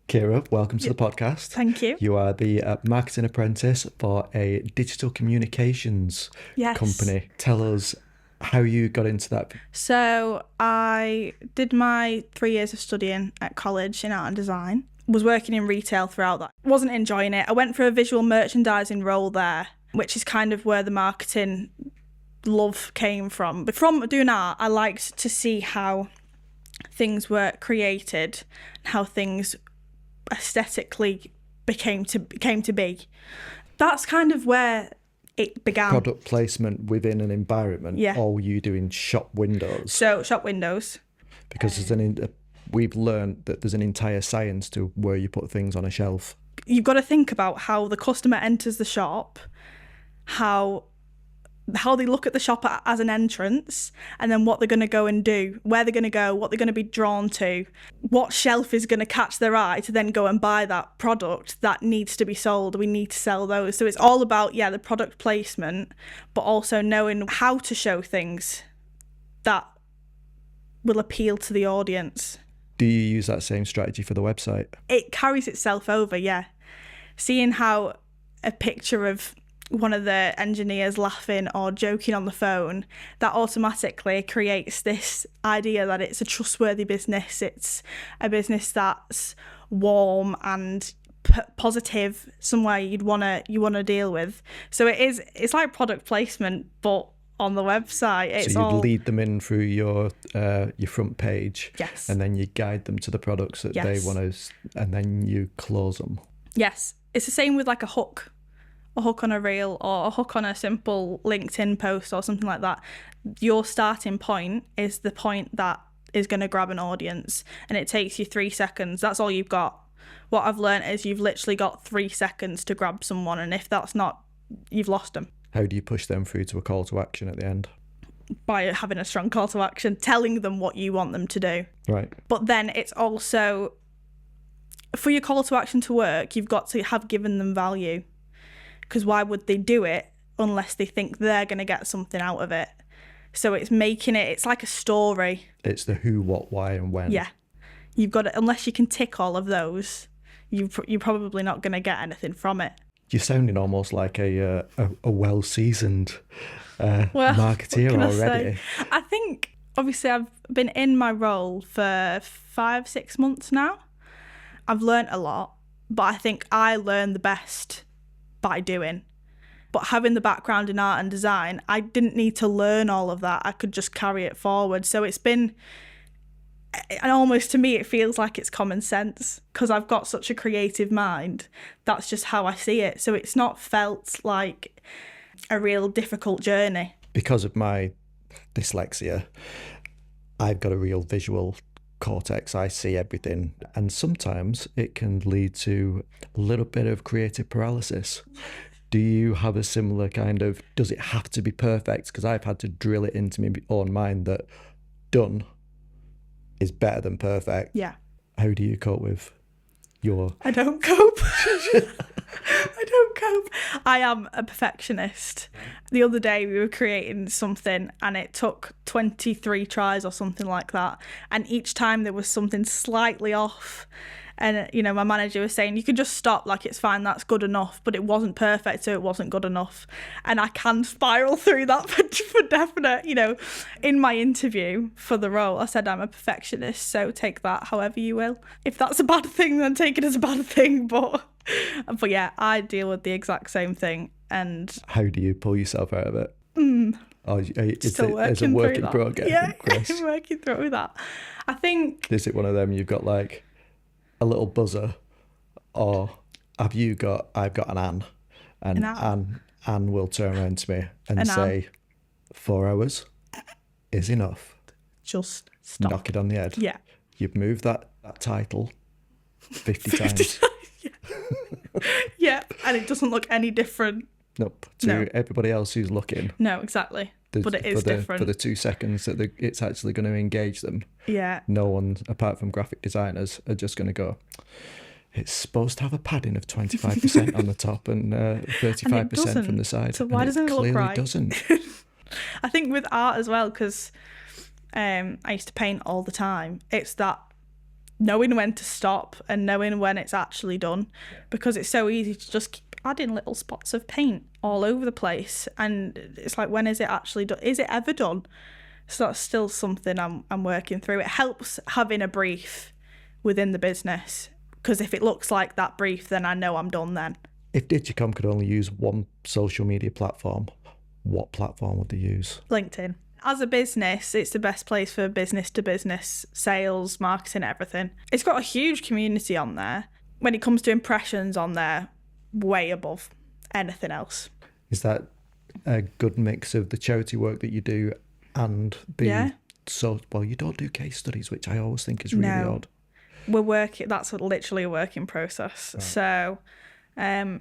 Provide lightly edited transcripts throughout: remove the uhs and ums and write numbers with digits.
Keira, welcome to the podcast. Thank you. You are the marketing apprentice for a digital communications company. Tell us how you got into that. So I did my 3 years of studying at college in art and design. Was working in retail throughout that. Wasn't enjoying it. I went for a visual merchandising role there, which is kind of where the marketing love came from. But from doing art, I liked to see how things were created, how things aesthetically came to be. That's kind of where it began. Product placement within an environment, or were you doing shop windows? So shop windows. Because we've learned that there's an entire science to where you put things on a shelf. You've got to think about how the customer enters the shop, how they look at the shop as an entrance, and then what they're going to go and do, where they're going to go, what they're going to be drawn to, what shelf is going to catch their eye to then go and buy that product that needs to be sold. We need to sell those. So it's all about, the product placement, but also knowing how to show things that will appeal to the audience. Do you use that same strategy for the website? It carries itself over, yeah. Seeing how a picture of one of the engineers laughing or joking on the phone, that automatically creates this idea that it's a trustworthy business. It's a business that's warm and positive, somewhere you want to deal with. So it's like product placement, but on the website. So you'd lead them in through your front page, yes, and then you guide them to the products that they want to, and then you close them. Yes, it's the same with like a hook on a reel or a hook on a simple LinkedIn post or something like that. Your starting point is the point that is going to grab an audience, and it takes you 3 seconds. That's all you've got. What I've learned is you've literally got 3 seconds to grab someone, and if that's not, you've lost them. How do you push them through to a call to action at the end? By having a strong call to action, telling them what you want them to do. Right. But then it's also, for your call to action to work, you've got to have given them value. Because why would they do it unless they think they're going to get something out of it? So it's like a story. It's the who, what, why, and when. Yeah. You've got to, unless you can tick all of those, you're probably not going to get anything from it. You're sounding almost like a well-seasoned marketeer already. I think, obviously, I've been in my role for 5-6 months now. I've learnt a lot, but I think I learn the best by doing. But having the background in art and design, I didn't need to learn all of that. I could just carry it forward. So it's been, and almost to me, it feels like it's common sense because I've got such a creative mind. That's just how I see it. So it's not felt like a real difficult journey. Because of my dyslexia, I've got a real visual cortex. I see everything, and sometimes it can lead to a little bit of creative paralysis. Do you have a similar kind of, does it have to be perfect? Because I've had to drill it into my own mind that done is better than perfect. Yeah. How do you cope with your... I don't cope. I don't cope. I am a perfectionist. The other day we were creating something and it took 23 tries or something like that. And each time there was something slightly off. And, my manager was saying, you can just stop, like, it's fine, that's good enough. But it wasn't perfect, so it wasn't good enough. And I can spiral through that for definite. In my interview for the role, I said I'm a perfectionist, so take that however you will. If that's a bad thing, then take it as a bad thing. But yeah, I deal with the exact same thing. And how do you pull yourself out of it? It's a work in progress. Yeah, I'm working through that. I think... Is it one of them you've got, like, a little buzzer, or I've got an Anne, and Anne will turn around to me and say, 4 hours is enough. Just stop. Knock it on the head. Yeah. You've moved that title 50 times. Yeah, and it doesn't look any different. Nope. To everybody else who's looking. No, exactly. But it is different. For the 2 seconds that it's actually going to engage them. Yeah. No one, apart from graphic designers, are just going to go, it's supposed to have a padding of 25% on the top and 35% from the side. So why doesn't it look right? It clearly doesn't. I think with art as well, because I used to paint all the time, it's that knowing when to stop and knowing when it's actually done, because it's so easy to just keep adding little spots of paint all over the place, and it's like, when is it actually done? Is it ever done? So that's still something I'm working through. It helps having a brief within the business, because if it looks like that brief, then I know I'm done then. If Digicom could only use one social media platform, what platform would they use? LinkedIn. As a business, it's the best place for business to business, sales, marketing, everything. It's got a huge community on there. When it comes to impressions on there, way above anything else. Is that a good mix of the charity work that you do and the well, you don't do case studies, which I always think is really odd. That's literally a work in process. Right. So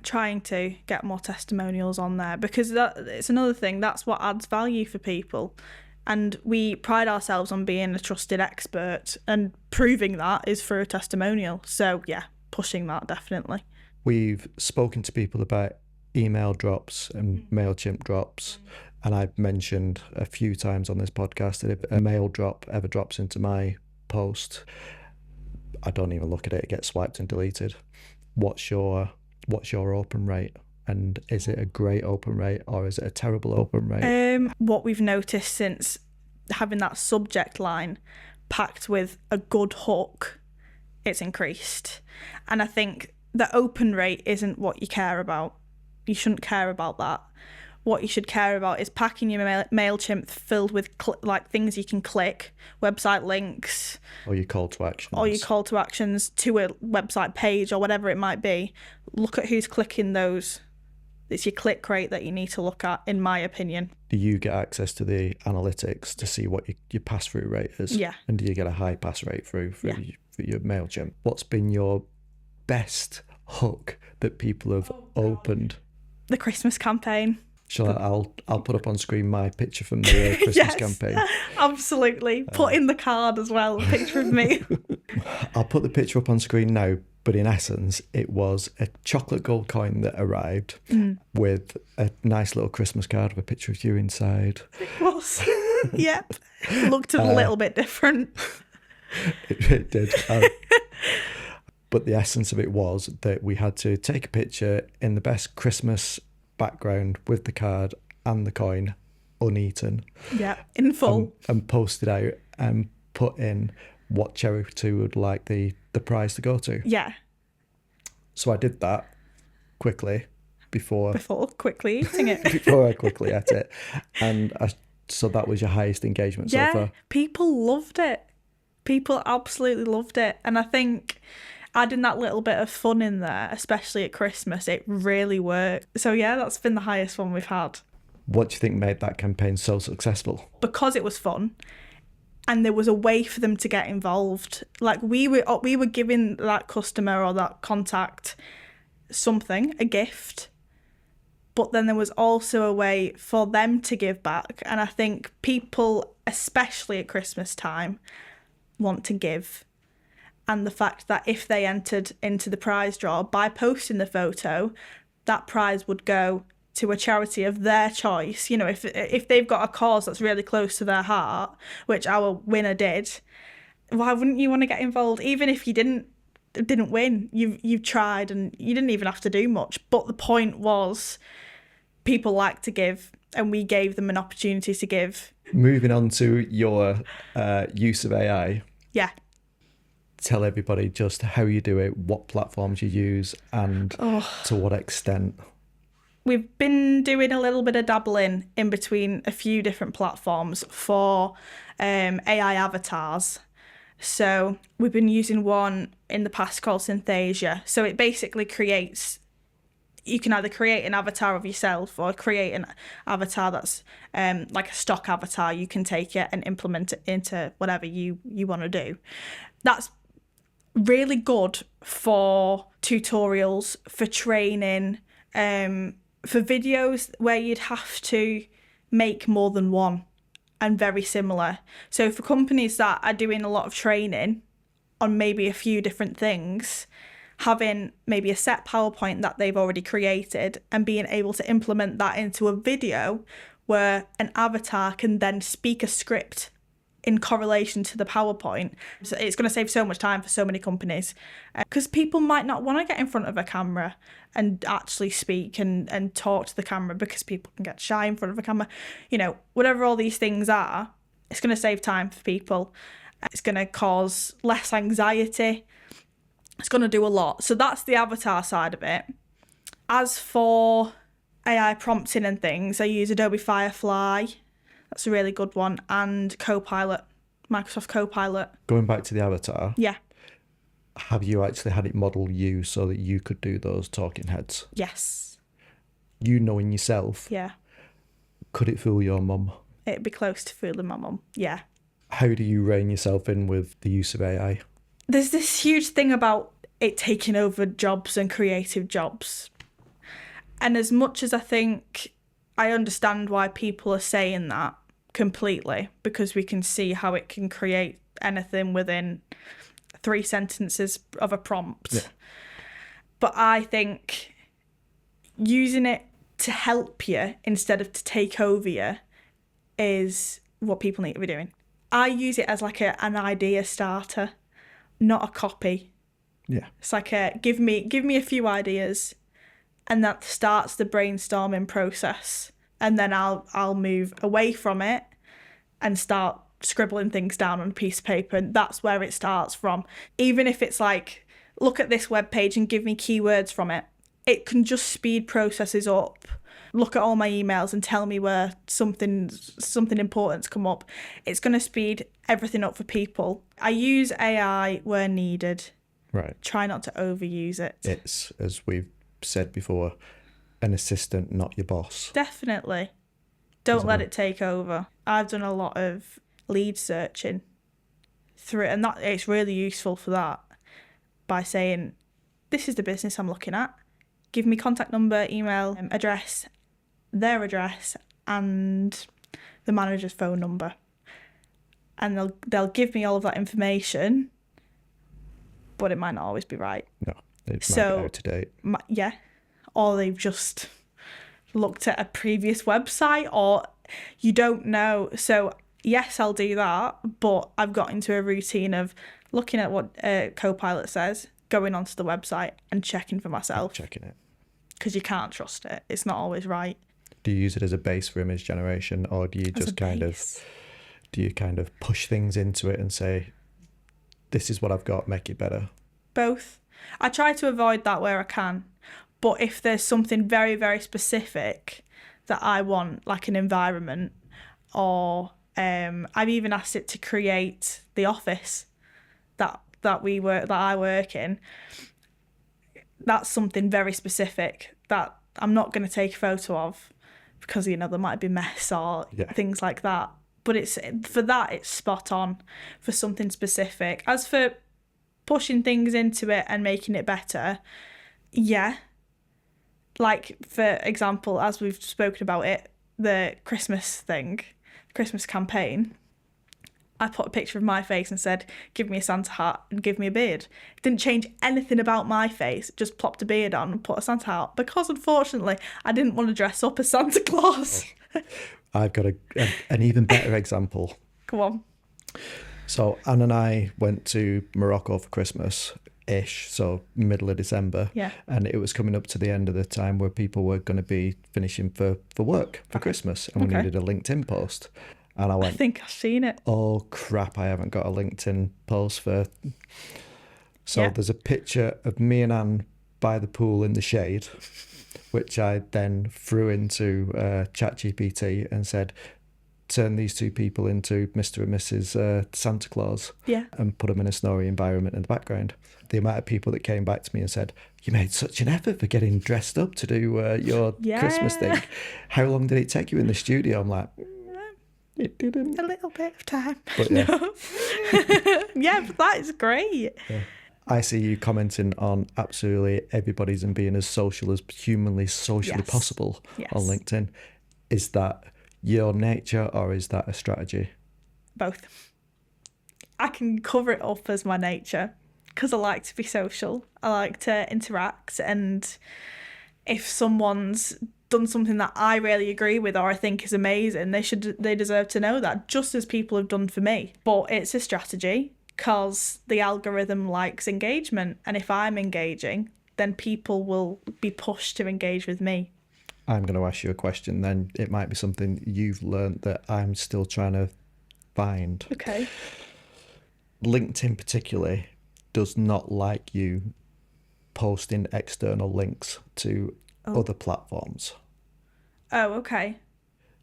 trying to get more testimonials on there, because it's another thing, that's what adds value for people, and we pride ourselves on being a trusted expert, and proving that is through a testimonial. So yeah, pushing that definitely. We've spoken to people about email drops and MailChimp drops, and I've mentioned a few times on this podcast that if a mail drop ever drops into my post, I don't even look at it. It gets swiped and deleted. What's your open rate? And is it a great open rate, or is it a terrible open rate? What we've noticed since having that subject line packed with a good hook, it's increased. And I think the open rate isn't what you care about. You shouldn't care about that. What you should care about is packing your MailChimp filled with things you can click, website links. Or your call to actions. To a website page or whatever it might be. Look at who's clicking those. It's your click rate that you need to look at, in my opinion. Do you get access to the analytics to see what your pass-through rate is? Yeah. And do you get a high pass rate through for your MailChimp? What's been your best hook that people have opened? The Christmas campaign. I'll put up on screen my picture from the Christmas campaign. Absolutely. Put in the card as well, a picture of me. I'll put the picture up on screen now, but in essence, it was a chocolate gold coin that arrived with a nice little Christmas card with a picture of you inside. It was. Yep. Looked a little bit different. It did. But the essence of it was that we had to take a picture in the best Christmas background with the card and the coin uneaten. Yeah, in full. And post it out and put in what charity would like the prize to go to. Yeah. So I did that quickly before quickly eating it. Before I quickly ate it. And so that was your highest engagement so far? People loved it. People absolutely loved it. And I think adding that little bit of fun in there, especially at Christmas, it really worked. So yeah, that's been the highest one we've had. What do you think made that campaign so successful? Because it was fun, and there was a way for them to get involved. Like we were giving that customer or that contact something, a gift, but then there was also a way for them to give back. And I think people, especially at Christmas time, want to give. And the fact that if they entered into the prize draw by posting the photo, that prize would go to a charity of their choice. You know, if they've got a cause that's really close to their heart, which our winner did, why wouldn't you want to get involved? Even if you didn't win, you've tried, and you didn't even have to do much. But the point was, people like to give, and we gave them an opportunity to give. Moving on to your use of AI. Yeah. Tell everybody just how you do it, what platforms you use, and to what extent. We've been doing a little bit of dabbling in between a few different platforms for AI avatars. So we've been using one in the past called Synthesia. So it basically you can either create an avatar of yourself or create an avatar that's like a stock avatar. You can take it and implement it into whatever you want to do. That's really good for tutorials, for training, for videos where you'd have to make more than one and very similar. So for companies that are doing a lot of training on maybe a few different things, having maybe a set PowerPoint that they've already created and being able to implement that into a video where an avatar can then speak a script in correlation to the PowerPoint. So it's going to save so much time for so many companies, because people might not want to get in front of a camera and actually speak and talk to the camera, because people can get shy in front of a camera. You know, whatever all these things are, it's going to save time for people. It's going to cause less anxiety. It's going to do a lot. So that's the avatar side of it. As for AI prompting and things, I use Adobe Firefly. That's a really good one. And Copilot, Microsoft Copilot. Going back to the avatar. Yeah. Have you actually had it model you so that you could do those talking heads? Yes. You knowing yourself. Yeah. Could it fool your mum? It'd be close to fooling my mum. Yeah. How do you rein yourself in with the use of AI? There's this huge thing about it taking over jobs and creative jobs. And as much as I think I understand why people are saying that completely, because we can see how it can create anything within 3 sentences of a prompt. Yeah. But I think using it to help you instead of to take over you is what people need to be doing. I use it as like an idea starter, not a copy. Yeah. It's like give me a few ideas, and that starts the brainstorming process. And then I'll move away from it and start scribbling things down on a piece of paper. And that's where it starts from. Even if it's like, look at this web page and give me keywords from it. It can just speed processes up. Look at all my emails and tell me where something important's come up. It's going to speed everything up for people. I use AI where needed. Right. Try not to overuse it. It's, as we've said before, an assistant, not your boss. Definitely. Don't let it take over. I've done a lot of lead searching through it, and that it's really useful for that, by saying, this is the business I'm looking at. Give me contact number, email, address, their address, and the manager's phone number. And they'll give me all of that information, but it might not always be right. No, it might be out to date. Yeah. Or they've just looked at a previous website, or you don't know. So yes, I'll do that, but I've got into a routine of looking at what Copilot says, going onto the website and checking for myself. Checking it. Because you can't trust it. It's not always right. Do you use it as a base for image generation, or do you just kind of push things into it and say, this is what I've got, make it better? Both. I try to avoid that where I can. But if there's something very, very specific that I want, like an environment, or I've even asked it to create the office that I work in. That's something very specific that I'm not going to take a photo of, because there might be mess or things like that. But it's spot on for something specific. As for pushing things into it and making it better, yeah. Like, for example, as we've spoken about it, the Christmas campaign, I put a picture of my face and said, give me a Santa hat and give me a beard. It didn't change anything about my face, just plopped a beard on and put a Santa hat, because unfortunately I didn't want to dress up as Santa Claus. I've got an even better example. Come on. So Anne and I went to Morocco for Christmas-ish, so middle of December. Yeah. And it was coming up to the end of the time where people were going to be finishing for work for Christmas, and we needed a LinkedIn post. And I think I've seen it. Oh crap, I haven't got a LinkedIn post for... So there's a picture of me and Anne by the pool in the shade, which I then threw into ChatGPT and said, turn these two people into Mr. and Mrs. Santa Claus, and put them in a snowy environment in the background. The amount of people that came back to me and said, you made such an effort for getting dressed up to do your Christmas thing. How long did it take you in the studio? I'm like... It didn't. A little bit of time. But no. Yeah, but that is great. Yeah. I see you commenting on absolutely everybody's and being as humanly socially possible on LinkedIn. Is that your nature, or is that a strategy? Both. I can cover it up as my nature, because I like to be social. I like to interact, and if someone's done something that I really agree with or I think is amazing, they deserve to know that, just as people have done for me. But it's a strategy because the algorithm likes engagement, and if I'm engaging, then people will be pushed to engage with me. I'm going to ask you a question then. It might be something you've learned that I'm still trying to find. Okay. LinkedIn particularly does not like you posting external links to other platforms. Oh, okay.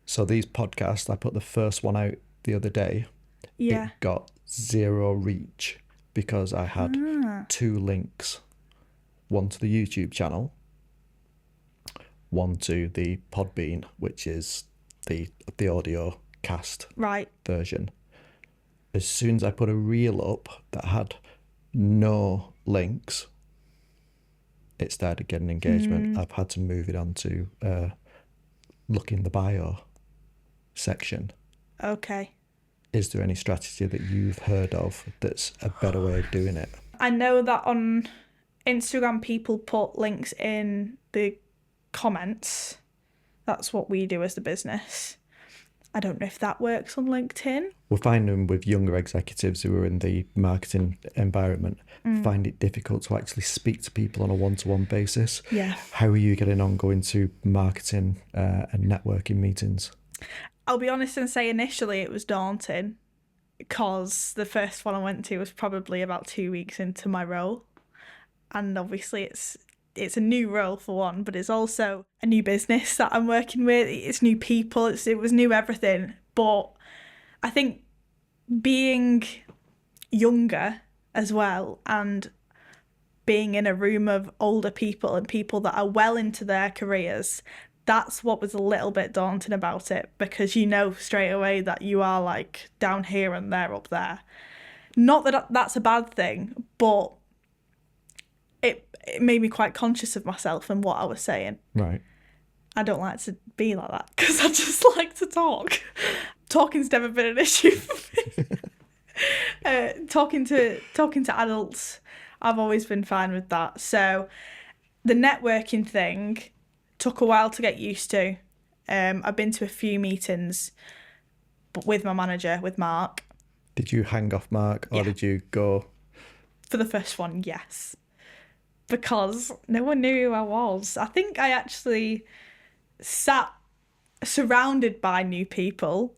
So these podcasts, I put the first one out the other day. Yeah. It got 0 reach because I had 2 links. One to the YouTube channel, one to the Podbean, which is the audio cast version. As soon as I put a reel up that had no links, it started getting engagement. I've had to move it on to look in the bio section. Okay. Is there any strategy that you've heard of that's a better way of doing it? I know that on Instagram people put links in the comments. That's what we do as the business. I don't know if that works on LinkedIn. We're finding with younger executives who are in the marketing environment, find it difficult to actually speak to people on a one-to-one basis. Yeah. How are you getting on going to marketing and networking meetings? I'll be honest and say initially it was daunting because the first one I went to was probably about 2 weeks into my role. And obviously it's a new role for one, but it's also a new business that I'm working with. It's new people. It was new everything. But I think being younger as well and being in a room of older people and people that are well into their careers, that's what was a little bit daunting about it, because you know straight away that you are like down here and they're up there. Not that that's a bad thing, but it made me quite conscious of myself and what I was saying. Right. I don't like to be like that because I just like to talk. Talking's never been an issue for me. Talking to adults, I've always been fine with that. So the networking thing took a while to get used to. I've been to a few meetings, but with my manager, with Mark. Did you hang off Mark or did you go? For the first one, yes. Because no one knew who I was. I think I actually sat surrounded by new people,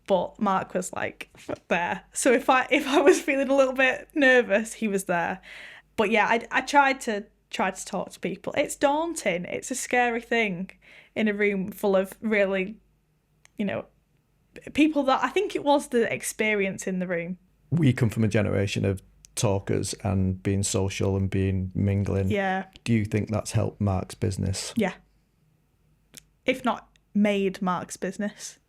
but Mark was like there. So if I was feeling a little bit nervous, he was there. But yeah, I tried to talk to people. It's daunting. It's a scary thing in a room full of really, people that I think it was the experience in the room. We come from a generation of talkers and being social and being mingling. Yeah. Do you think that's helped Mark's business? Yeah. If not made Mark's business.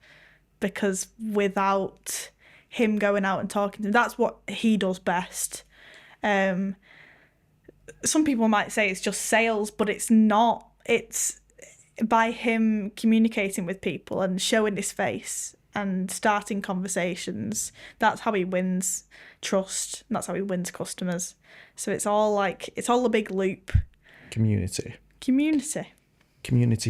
Because without him going out and talking to him, that's what he does best. Some people might say it's just sales, but it's not. It's by him communicating with people and showing his face and starting conversations. That's how he wins trust, and that's how he wins customers. So it's all a big loop. Community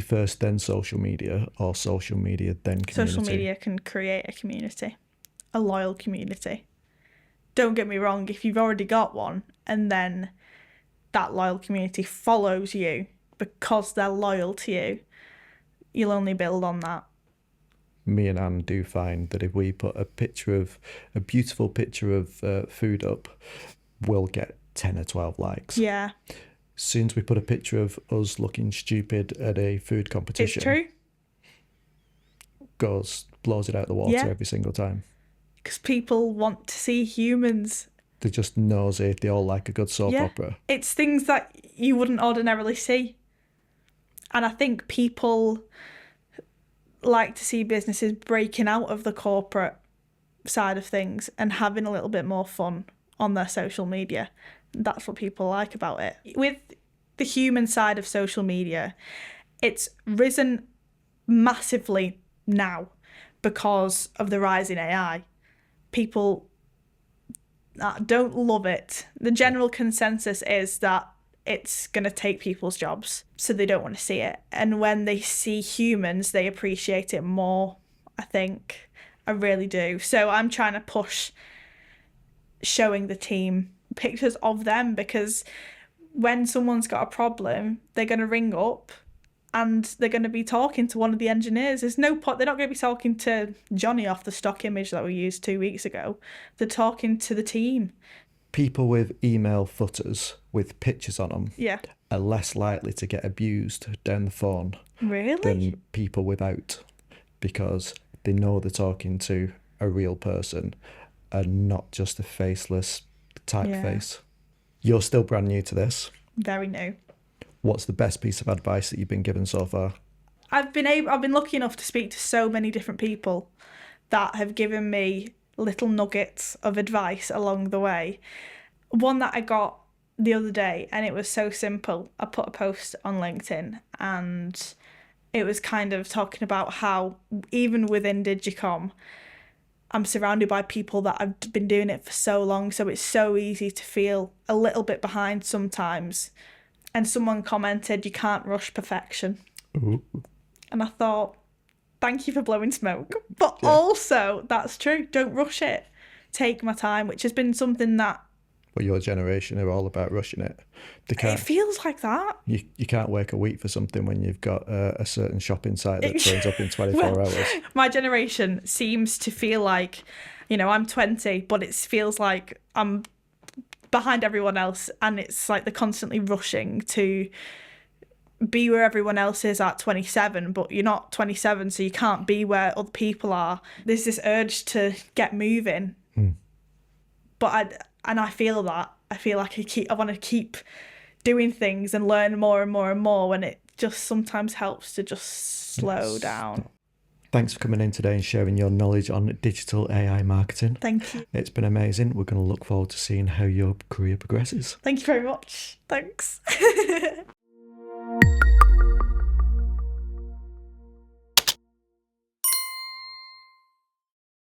first, then social media, or social media, then community? Social media can create a community, a loyal community. Don't get me wrong, if you've already got one and then that loyal community follows you because they're loyal to you, you'll only build on that. Me and Anne do find that if we put a beautiful picture of food up, we'll get 10 or 12 likes. Yeah. As soon as we put a picture of us looking stupid at a food competition, It's true. blows it out the water every single time. Because people want to see humans. They're just nosy. They all like a good soap opera. It's things that you wouldn't ordinarily see. And I think people like to see businesses breaking out of the corporate side of things and having a little bit more fun on their social media. That's what people like about it. With the human side of social media, it's risen massively now because of the rise in AI. People don't love it. The general consensus is that it's going to take people's jobs, so they don't want to see it. And when they see humans, they appreciate it more, I think. I really do. So I'm trying to push showing the team pictures of them, because when someone's got a problem, they're going to ring up and they're going to be talking to one of the engineers. There's no point. They're not going to be talking to Johnny off the stock image that we used 2 weeks ago. They're talking to the team. People with email footers with pictures on them Yeah. are less likely to get abused down the phone Really? than people without, because they know they're talking to a real person and not just a faceless typeface. You're still brand new to this. Very new. What's the best piece of advice that you've been given so far? I've been lucky enough to speak to so many different people that have given me little nuggets of advice along the way. One that I got the other day, and it was so simple. I put a post on LinkedIn, and it was kind of talking about how even within Digicom, I'm surrounded by people that have been doing it for so long, so it's so easy to feel a little bit behind sometimes. And someone commented, "You can't rush perfection." Ooh. And I thought, thank you for blowing smoke. But also, that's true. Don't rush it. Take my time, which has been something that... But your generation are all about rushing it. They It can't. feels like that. You can't wait a week for something when you've got a certain shopping site that turns up in 24 Well, hours. My generation seems to feel like, I'm 20, but it feels like I'm behind everyone else, and it's like they're constantly rushing to be where everyone else is at 27, but you're not 27, so you can't be where other people are. There's this urge to get moving, but I feel that. I feel like I want to keep doing things and learn more and more and more, when it just sometimes helps to just slow down. Thanks for coming in today and sharing your knowledge on digital AI marketing. Thank you. It's been amazing. We're going to look forward to seeing how your career progresses. Thank you very much. Thanks.